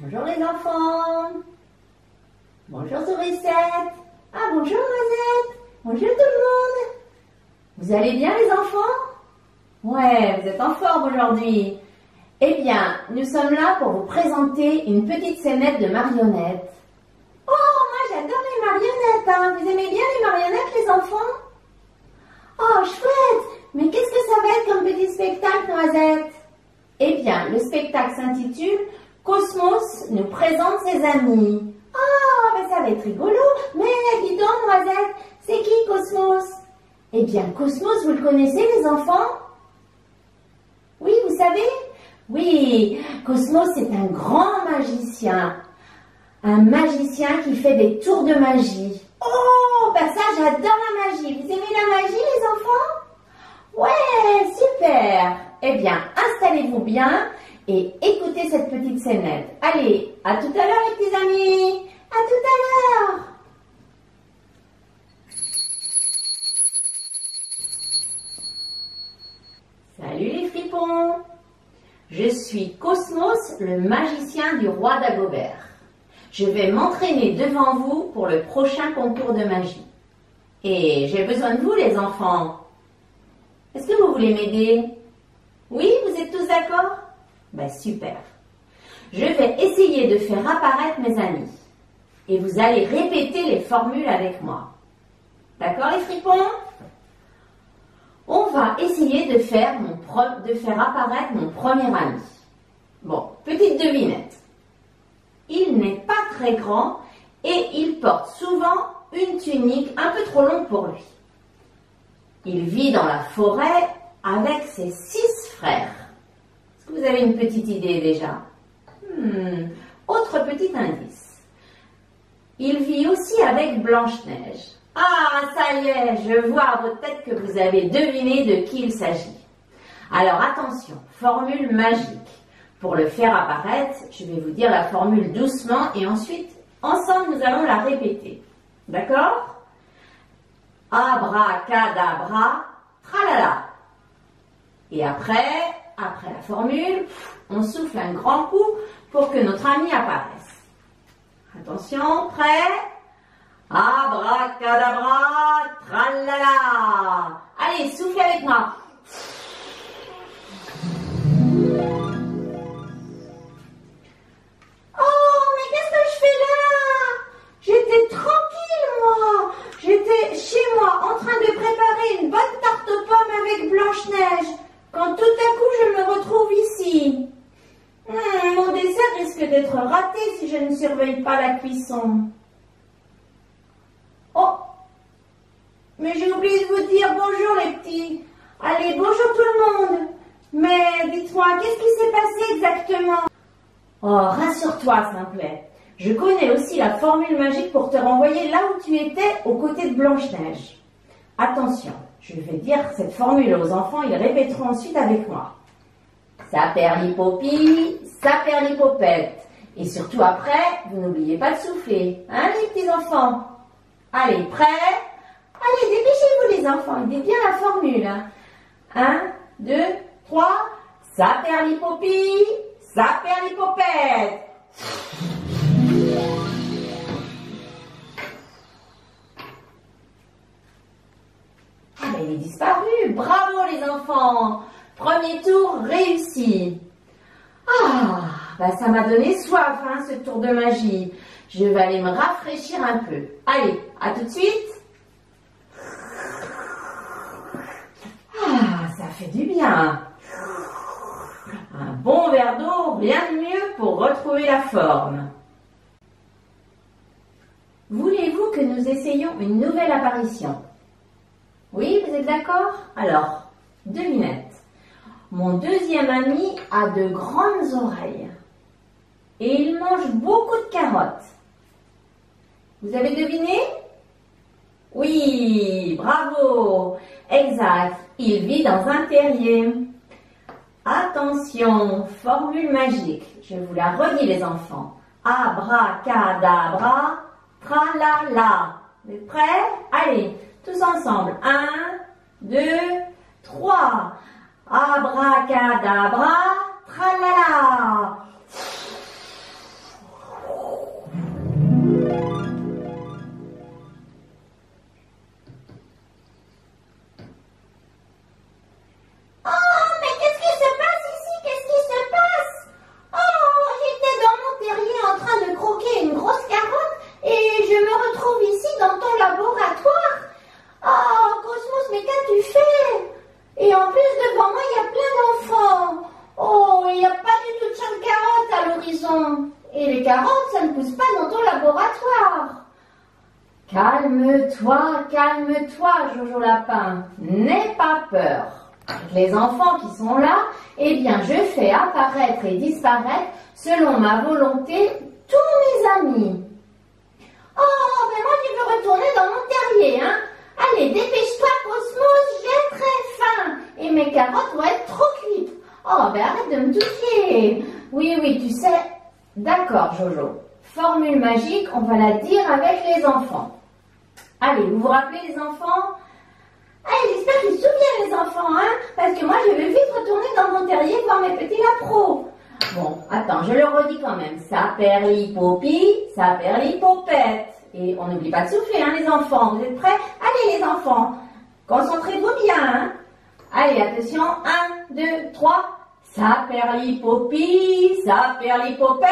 Bonjour les enfants. Bonjour Sourisette. Ah bonjour Noisette. Bonjour tout le monde. Vous allez bien les enfants? Ouais, vous êtes en forme aujourd'hui. Eh bien, nous sommes là pour vous présenter une petite scénette de marionnettes. Oh, moi j'adore les marionnettes, hein. Vous aimez bien les marionnettes les enfants? Oh, chouette. Mais qu'est-ce que ça va être comme petit spectacle, Noisette? Eh bien, le spectacle s'intitule Cosmos nous présente ses amis. Oh, ben ça va être rigolo. Mais dis donc, Noisette, c'est qui Cosmos? Eh bien, Cosmos, vous le connaissez, les enfants? Oui, vous savez? Oui, Cosmos, c'est un grand magicien. Un magicien qui fait des tours de magie. Oh, ben ça, j'adore la magie. Vous aimez la magie, les enfants? Ouais, super. Eh bien, installez-vous bien et écoutez cette petite scénette. Allez, à tout à l'heure les petits amis. À tout à l'heure. Salut les fripons. Je suis Cosmos, le magicien du roi Dagobert. Je vais m'entraîner devant vous pour le prochain concours de magie. Et j'ai besoin de vous les enfants. Est-ce que vous voulez m'aider? Oui, vous êtes tous d'accord? Ben super. Je vais essayer de faire apparaître mes amis. Et vous allez répéter les formules avec moi. D'accord les fripons? On va essayer de faire apparaître mon premier ami. Bon, petite devinette. Il n'est pas très grand et il porte souvent une tunique un peu trop longue pour lui. Il vit dans la forêt avec ses 6 frères. Est-ce que vous avez une petite idée déjà? Autre petit indice. Il vit aussi avec Blanche-Neige. Ah, ça y est, je vois à votre tête que vous avez deviné de qui il s'agit. Alors attention, formule magique. Pour le faire apparaître, je vais vous dire la formule doucement et ensuite, ensemble, nous allons la répéter. D'accord? Abracadabra, tralala. Et après la formule, on souffle un grand coup pour que notre ami apparaisse. Attention, prêt? Abracadabra, tralala. Allez, soufflez avec moi. Oh, mais qu'est-ce que je fais là? J'étais tranquille, moi. J'étais chez moi en train de préparer une bonne tarte aux pommes avec Blanche-Neige. Quand tout à coup, je me retrouve ici. Mon dessert risque d'être raté si je ne surveille pas la cuisson. Oh, mais j'ai oublié de vous dire bonjour les petits. Allez, bonjour tout le monde. Mais dites-moi, qu'est-ce qui s'est passé exactement? Oh, rassure-toi, Simplet. Je connais aussi la formule magique pour te renvoyer là où tu étais aux côtés de Blanche-Neige. Attention, je vais dire cette formule aux enfants, ils répéteront ensuite avec moi. Saperlipopie, saperlipopette. Et surtout après, vous n'oubliez pas de souffler. Hein, les petits enfants? Allez, prêts? Allez, dépêchez-vous les enfants, dites bien la formule. 1, 2, 3, saperlipopie, saperlipopette. Ah ben il est disparu, bravo les enfants. Premier tour réussi. Ah, ben ça m'a donné soif hein, ce tour de magie. Je vais aller me rafraîchir un peu. Allez, à tout de suite. Ah, ça fait du bien. Un bon verre d'eau, rien de mieux pour retrouver la forme. Voulez-vous que nous essayions une nouvelle apparition? Oui, vous êtes d'accord? Alors, devinette. Mon deuxième ami a de grandes oreilles et il mange beaucoup de carottes. Vous avez deviné? Oui, bravo. Exact, il vit dans un terrier. Attention, formule magique. Je vous la redis les enfants. Abracadabra, tralala. Vous êtes prêts? Allez, tous ensemble. 1, 2, 3. Abracadabra, tralala. carottes, ça ne pousse pas dans ton laboratoire. Calme-toi, Jojo Lapin. N'aie pas peur. Avec les enfants qui sont là, eh bien, je fais apparaître et disparaître, selon ma volonté, tous mes amis. Oh, mais moi, je veux retourner dans mon terrier, hein. Allez, dépêche-toi, Cosmos, j'ai très faim. Et mes carottes vont être trop cuites. Oh, ben arrête de me toucher. Oui, tu sais. D'accord, Jojo. Formule magique, on va la dire avec les enfants. Allez, vous vous rappelez les enfants? Allez, j'espère qu'ils se souviennent les enfants, hein, parce que moi je vais vite retourner dans mon terrier voir mes petits lapros. Bon, attends, je le redis quand même. Saperli-popi, saperli-popette. Et on n'oublie pas de souffler, hein, les enfants. Vous êtes prêts? Allez, les enfants, concentrez-vous bien, hein. Allez, attention, 1, 2, 3. Saperli-popi, saperli-popette.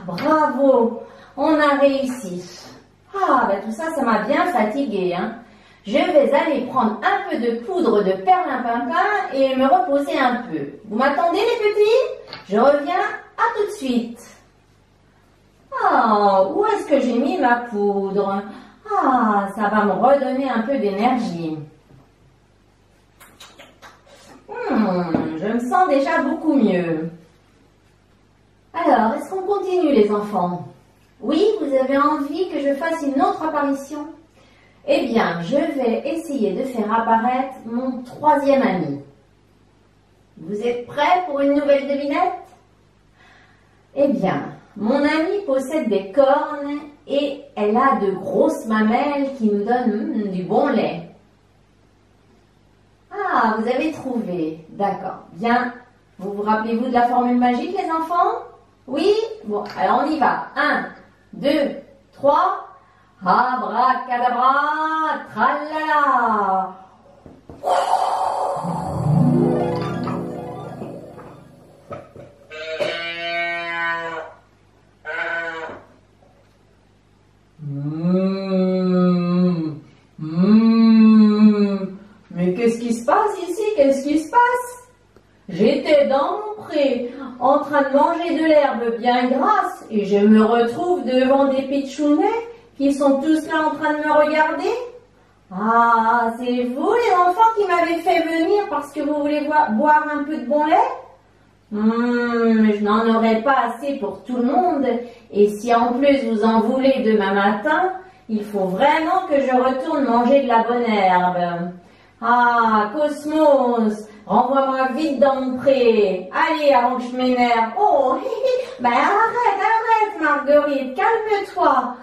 Bravo, on a réussi. Tout ça, ça m'a bien fatiguée, hein. Je vais aller prendre un peu de poudre de perlimpinpin et me reposer un peu. Vous m'attendez, les petits? Je reviens, à tout de suite. Où est-ce que j'ai mis ma poudre? Ça va me redonner un peu d'énergie. Je me sens déjà beaucoup mieux. Alors, est-ce qu'on continue les enfants? Oui, vous avez envie que je fasse une autre apparition? Eh bien, je vais essayer de faire apparaître mon troisième ami. Vous êtes prêts pour une nouvelle devinette? Eh bien, mon amie possède des cornes et elle a de grosses mamelles qui nous donnent du bon lait. Vous avez trouvé. D'accord. Bien. Vous rappelez-vous de la formule magique, les enfants? Oui? Bon, alors on y va. 1, 2, 3. Abracadabra, tralala. Mais qu'est-ce qui se passe ici? Qu'est-ce qui se passe? J'étais dans mon pré, en train de manger de l'herbe bien grasse, et je me retrouve devant des pitchounets qui sont tous là en train de me regarder. C'est vous les enfants qui m'avez fait venir parce que vous voulez boire un peu de bon lait? Mais je n'en aurai pas assez pour tout le monde, et si en plus vous en voulez demain matin, il faut vraiment que je retourne manger de la bonne herbe. Cosmos, renvoie-moi vite dans mon pré. Allez, avant que je m'énerve. Arrête, Marguerite, calme-toi.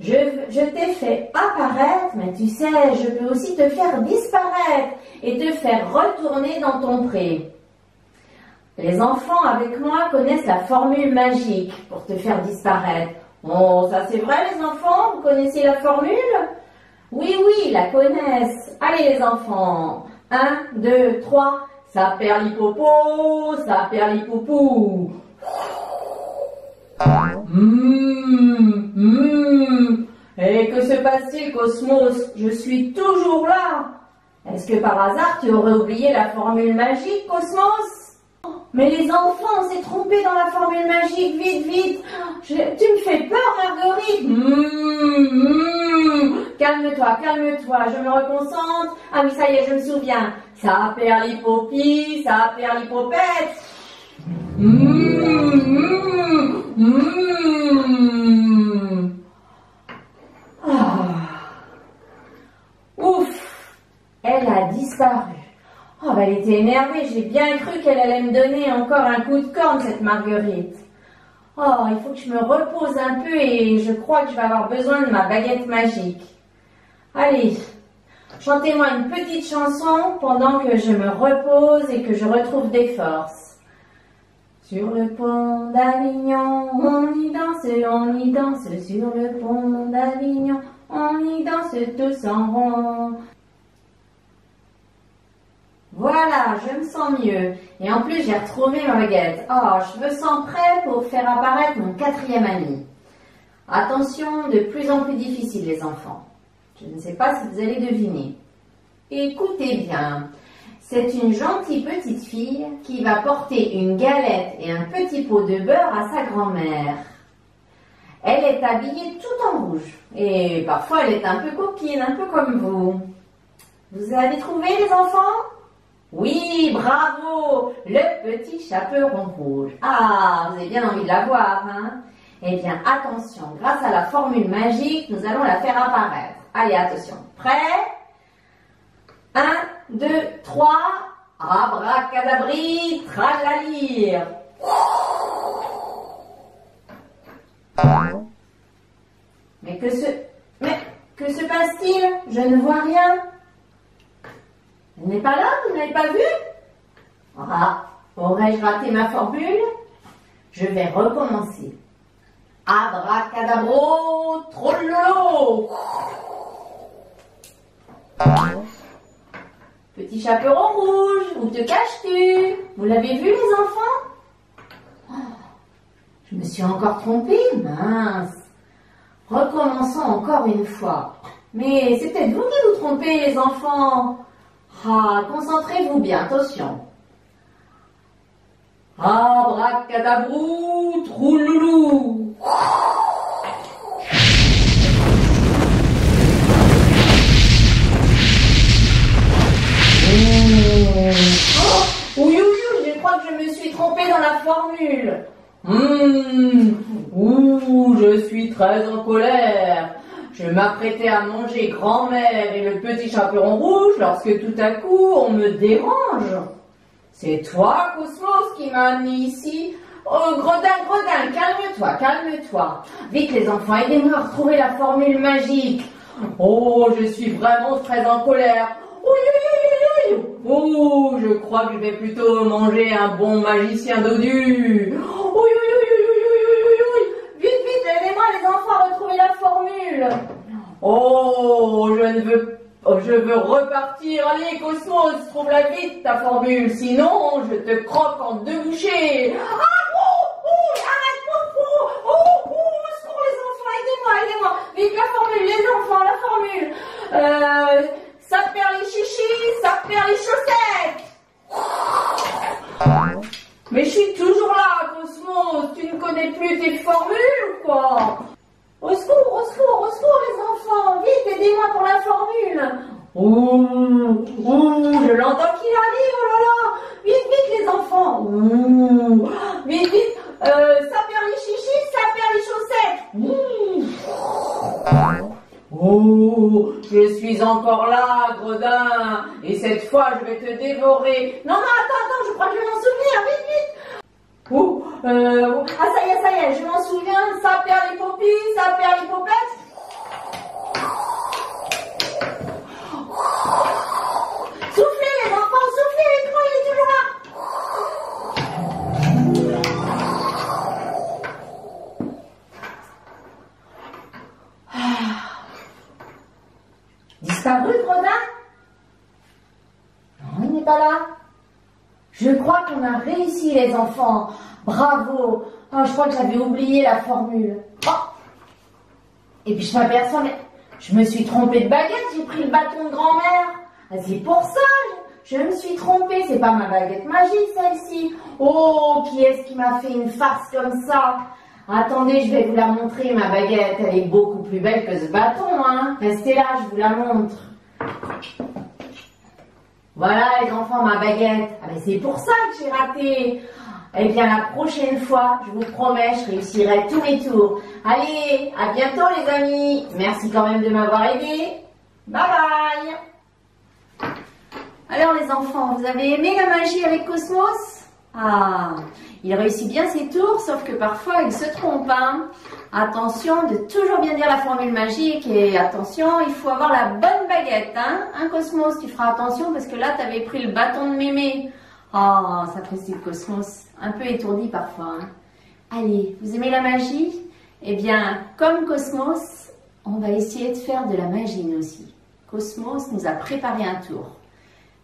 Je t'ai fait apparaître, mais tu sais, je peux aussi te faire disparaître et te faire retourner dans ton pré. Les enfants avec moi connaissent la formule magique pour te faire disparaître. Ça c'est vrai les enfants? Vous connaissez la formule? Oui, ils la connaissent. Allez les enfants. 1, 2, 3. Saperli-popo, saperli-poupou. Et que se passe-t-il, Cosmos? Je suis toujours là. Est-ce que par hasard tu aurais oublié la formule magique, Cosmos? Mais les enfants, on s'est trompé dans la formule magique, vite. Tu me fais peur, Marguerite. Calme-toi, je me reconcentre. Oui, ça y est, je me souviens. Saperli-popi, saperli-popette. Ouf, elle a disparu. Elle était énervée, j'ai bien cru qu'elle allait me donner encore un coup de corne, cette Marguerite. Il faut que je me repose un peu et je crois que je vais avoir besoin de ma baguette magique. Allez, chantez-moi une petite chanson pendant que je me repose et que je retrouve des forces. Sur le pont d'Avignon, on y danse, sur le pont d'Avignon, on y danse tous en rond. Voilà, je me sens mieux. Et en plus, j'ai retrouvé ma baguette. Je me sens prêt pour faire apparaître mon quatrième ami. Attention, de plus en plus difficile les enfants. Je ne sais pas si vous allez deviner. Écoutez bien. C'est une gentille petite fille qui va porter une galette et un petit pot de beurre à sa grand-mère. Elle est habillée tout en rouge et parfois elle est un peu coquine, un peu comme vous. Vous avez trouvé les enfants? Oui, bravo, le petit chaperon rouge. Ah, vous avez bien envie de la voir, hein? Eh bien, attention, grâce à la formule magique, nous allons la faire apparaître. Allez, attention, prêt? 1, 2, 3, abracadabri, tralali. Mais que se passe-t-il? Je ne vois rien. Elle n'est pas là, vous ne l'avez pas vue? Ah, aurais-je raté ma formule? Je vais recommencer. Abracadabro, trollolo. Petit chaperon rouge, où te caches-tu? Vous l'avez vu les enfants? Oh, je me suis encore trompée, mince. Recommençons encore une fois. Mais c'est peut-être vous qui vous trompez les enfants. Ah, concentrez-vous bien, attention. Abracadabrou, trouloulou. Oh, oui, je crois que je me suis trompée dans la formule. Je suis très en colère. Je m'apprêtais à manger grand-mère et le petit chaperon rouge lorsque tout à coup on me dérange. C'est toi, Cosmos, qui m'a amené ici. Oh, Gredin, calme-toi. Vite les enfants, aidez-moi à retrouver la formule magique. Oh, je suis vraiment très en colère. Oh, je crois que je vais plutôt manger un bon magicien dodu. Vite, aidez-moi les enfants à retrouver la formule. Oh, je veux repartir. Allez, Cosmos, trouve-la vite, ta formule. Sinon, je te croque en 2 bouchées. Arrête, au secours, les enfants, aidez-moi. Vite, la formule, les enfants, la formule. Ça perd les chichis, ça perd les chaussettes. Mais je suis toujours là, Cosmos. Tu ne connais plus tes formules ou quoi? Au secours, les enfants. Vite, aidez-moi pour la formule. Je l'entends qu'il arrive, oh là là. Vite, les enfants. Vite. Ça perd les chichis, ça perd les chaussettes. Je suis encore là, Gredin. Et cette fois, je vais te dévorer. Non, attends, je crois que je vais m'en souvenir. Vite. Ça y est, je m'en souviens. Ça perd les poppies, ça perd les popettes. Soufflez, les enfants, soufflez, l'écran, il est toujours là. Disparu, Gredin? Non, il n'est pas là. Je crois qu'on a réussi, les enfants. Bravo. Oh, je crois que j'avais oublié la formule. Oh. Et puis je m'aperçois, mais je me suis trompée de baguette. J'ai pris le bâton de grand-mère. C'est pour ça. Je me suis trompée. C'est pas ma baguette magique, celle-ci. Oh, qui est-ce qui m'a fait une farce comme ça? Attendez, je vais vous la montrer, ma baguette. Elle est beaucoup plus belle que ce bâton, hein. Restez là, je vous la montre. Voilà, les enfants, ma baguette. Ah, mais c'est pour ça que j'ai raté. Eh bien, la prochaine fois, je vous promets, je réussirai tous mes tours. Allez, à bientôt, les amis. Merci quand même de m'avoir aidé. Bye bye. Alors, les enfants, vous avez aimé la magie avec Cosmos? Ah, il réussit bien ses tours, sauf que parfois il se trompe. Hein. Attention de toujours bien dire la formule magique et attention, il faut avoir la bonne baguette. Hein, Cosmos, tu feras attention parce que là, tu avais pris le bâton de mémé. Oh, ça fait Cosmos, un peu étourdi parfois. Hein. Allez, vous aimez la magie? Eh bien, comme Cosmos, on va essayer de faire de la magie nous aussi. Cosmos nous a préparé un tour.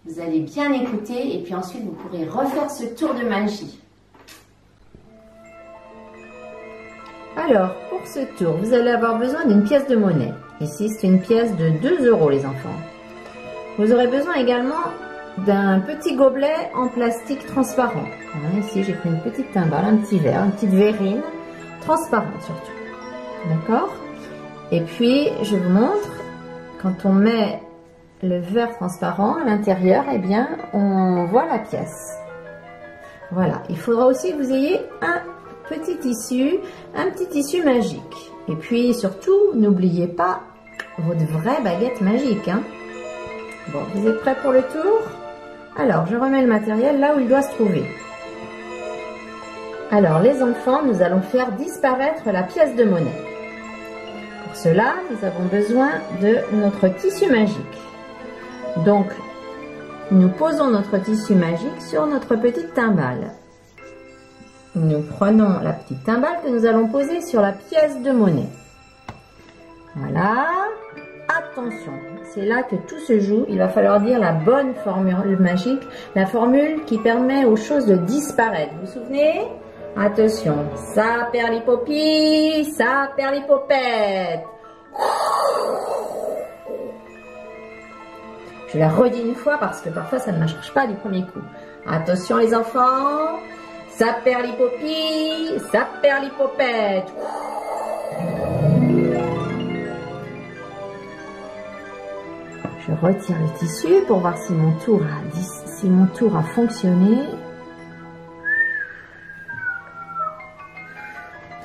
Vous allez bien écouter et puis ensuite vous pourrez refaire ce tour de magie. Alors, pour ce tour, vous allez avoir besoin d'une pièce de monnaie. Ici, c'est une pièce de 2 € les enfants. Vous aurez besoin également d'un petit gobelet en plastique transparent. Voilà, ici, j'ai pris une petite timbale, un petit verre, une petite verrine, transparente surtout. D'accord? Et puis, je vous montre, quand on met le verre transparent à l'intérieur, eh bien, on voit la pièce. Voilà. Il faudra aussi que vous ayez un petit tissu magique. Et puis, surtout, n'oubliez pas votre vraie baguette magique, hein. Bon, vous êtes prêts pour le tour? Alors, je remets le matériel là où il doit se trouver. Alors, les enfants, nous allons faire disparaître la pièce de monnaie. Pour cela, nous avons besoin de notre tissu magique. Donc, nous posons notre tissu magique sur notre petite timbale. Nous prenons la petite timbale que nous allons poser sur la pièce de monnaie. Voilà. Attention, c'est là que tout se joue. Il va falloir dire la bonne formule magique, la formule qui permet aux choses de disparaître. Vous vous souvenez? Attention, ça perlipopi, ça perlipopette. Je la redis une fois parce que parfois ça ne marche pas du premier coup. Attention les enfants, ça perlipopi, ça perlipopette. Je retire le tissu pour voir si mon tour a fonctionné.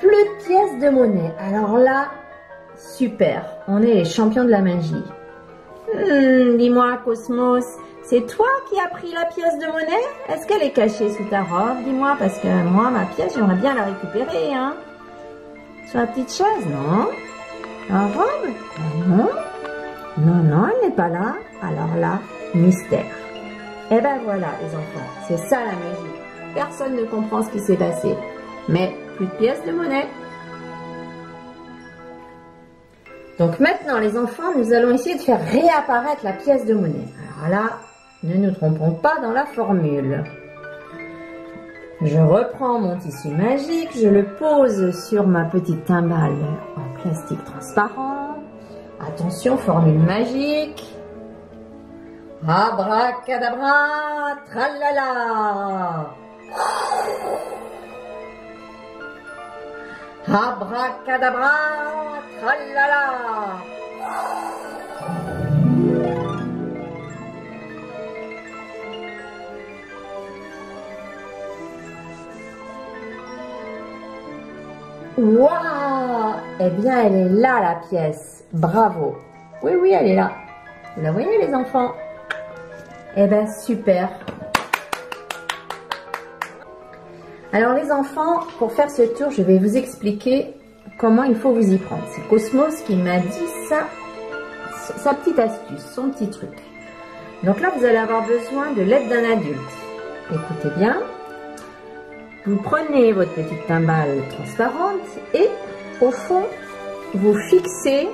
Plus de pièces de monnaie. Alors là, super. On est les champions de la magie. Dis-moi, Cosmos, c'est toi qui as pris la pièce de monnaie? Est-ce qu'elle est cachée sous ta robe? Dis-moi, parce que moi, ma pièce, j'aimerais bien la récupérer, hein. Sur la petite chaise, non? La robe? Non. Non, non, elle n'est pas là. Alors là, mystère. Eh ben voilà, les enfants, c'est ça la magie. Personne ne comprend ce qui s'est passé. Mais plus de pièces de monnaie. Donc maintenant, les enfants, nous allons essayer de faire réapparaître la pièce de monnaie. Alors là, ne nous trompons pas dans la formule. Je reprends mon tissu magique, je le pose sur ma petite timbale en plastique transparent. Attention, formule magique. Abracadabra, tralala. Abracadabra, tralala. Waouh! Eh bien, elle est là, la pièce. Bravo. Oui, oui, elle est là. Vous la voyez, les enfants? Eh bien, super. Alors, les enfants, pour faire ce tour, je vais vous expliquer comment il faut vous y prendre. C'est Cosmos qui m'a dit ça, sa petite astuce, son petit truc. Donc là, vous allez avoir besoin de l'aide d'un adulte. Écoutez bien. Vous prenez votre petite timbale transparente et au fond, vous fixez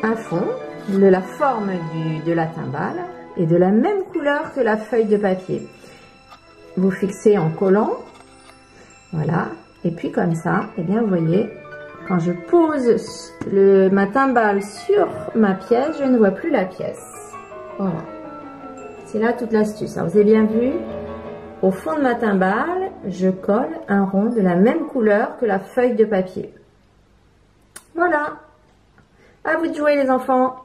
un fond de la forme de la timbale et de la même couleur que la feuille de papier. Vous fixez en collant, voilà, et puis comme ça, eh bien vous voyez, quand je pose ma timbale sur ma pièce, je ne vois plus la pièce. Voilà, c'est là toute l'astuce. Vous avez bien vu? Au fond de ma timbale, je colle un rond de la même couleur que la feuille de papier. Voilà. À vous de jouer les enfants.